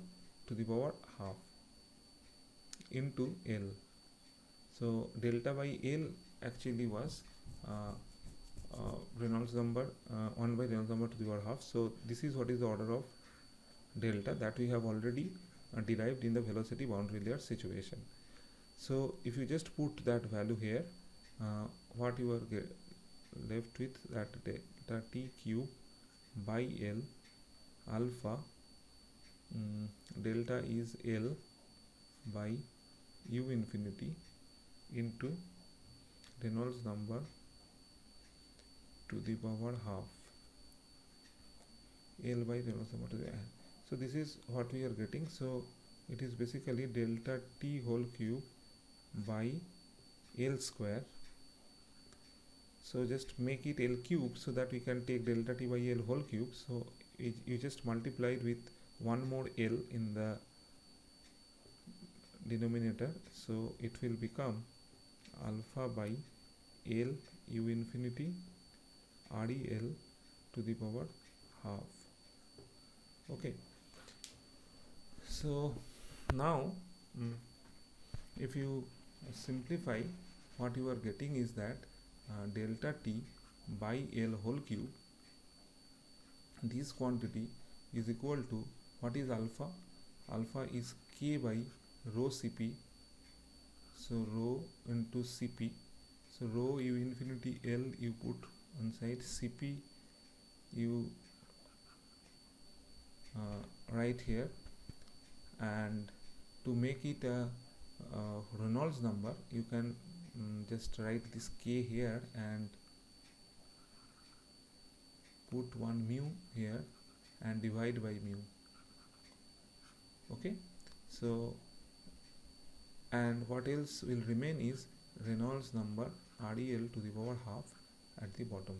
to the power half into L. So delta by L actually was Reynolds number 1 by Reynolds number to the power half. So this is what is the order of delta that we have already derived in the velocity boundary layer situation. So if you just put that value here, what you are left with, that delta t cube by L alpha delta is L by u infinity into Reynolds number to the power half, L by Reynolds number to the n. So this is what we are getting. So it is basically delta t whole cube by L square. So just make it L cube so that we can take delta t by L whole cube. So you just multiply it with one more L in the denominator, so it will become alpha by L u infinity REL to the power half. Okay, so now if you simplify, what you are getting is that delta t by L whole cube this quantity is equal to, what is alpha? Alpha is K by rho Cp. So rho into Cp. So rho u infinity L you put on side, Cp you write here, and to make it a Reynolds number you can just write this K here and put one mu here and divide by mu. Okay, so and what else will remain is Reynolds number REL to the power half at the bottom.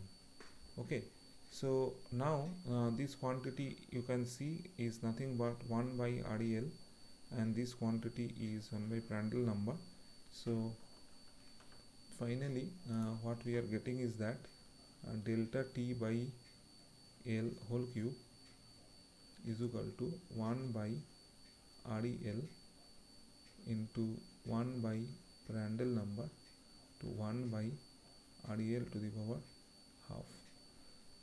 Okay, so now this quantity you can see is nothing but 1 by REL, and this quantity is 1 by Prandtl number. So finally what we are getting is that delta T by L whole cube is equal to 1 by REL into 1 by Prandtl number to 1 by REL to the power half.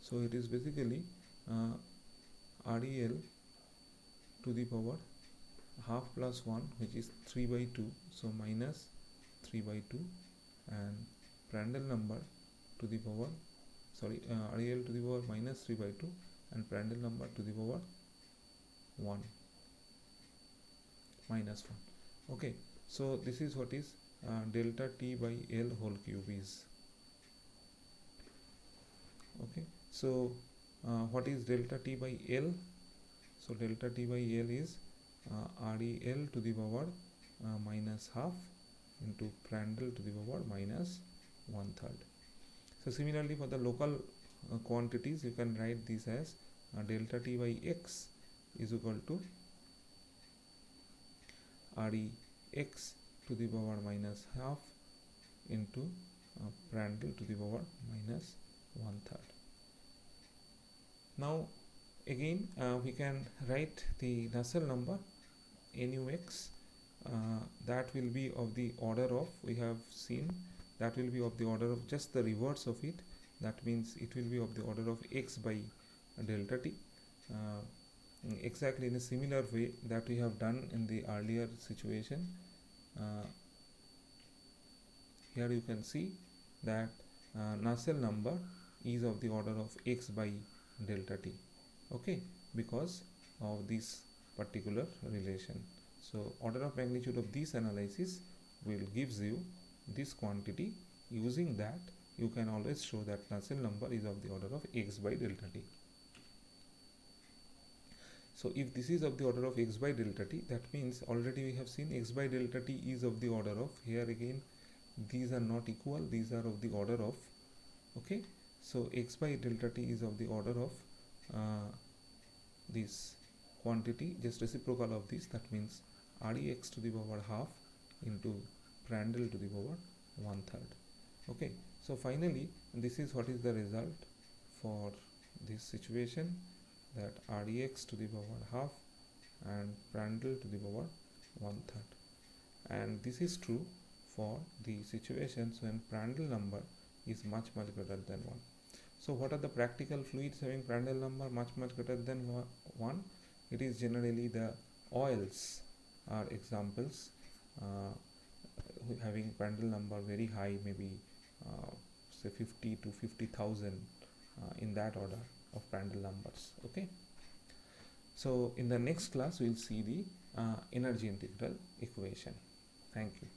So it is basically REL to the power half plus 1, which is 3 by 2, so minus 3 by 2, and Prandtl number to the power, REL to the power minus 3 by 2, and Prandtl number to the power 1 minus 1. Okay, so this is what is delta T by L whole cube is. Okay, so what is delta T by L? So delta T by L is REL to the power minus half into Prandtl to the power minus 1/3. So similarly for the local quantities you can write this as delta T by X is equal to REX to the power minus half into Prandtl to the power minus 1/3. Now again we can write the Nusselt number NUX, that will be of the order of, we have seen that will be of the order of just the reverse of it, that means it will be of the order of X by delta T, exactly in a similar way that we have done in the earlier situation. Here you can see that Nusselt number is of the order of X by delta T, okay, because of this particular relation. So order of magnitude of this analysis will gives you this quantity. Using that you can always show that Nusselt number is of the order of X by delta T. So if this is of the order of X by delta T, that means already we have seen X by delta T is of the order of, here again these are not equal, these are of the order of, okay, so X by delta T is of the order of this quantity, just reciprocal of this, that means REX to the power half into Prandtl to the power 1/3. Okay, so finally this is what is the result for this situation, that REX to the power half and Prandtl to the power 1/3, and this is true for the situations when Prandtl number is much greater than 1. So what are the practical fluids having Prandtl number much greater than 1? It is generally the oils are examples having Prandtl number very high, maybe say 50 to 50,000 in that order of Prandtl numbers. Okay, so in the next class we will see the energy integral equation. Thank you.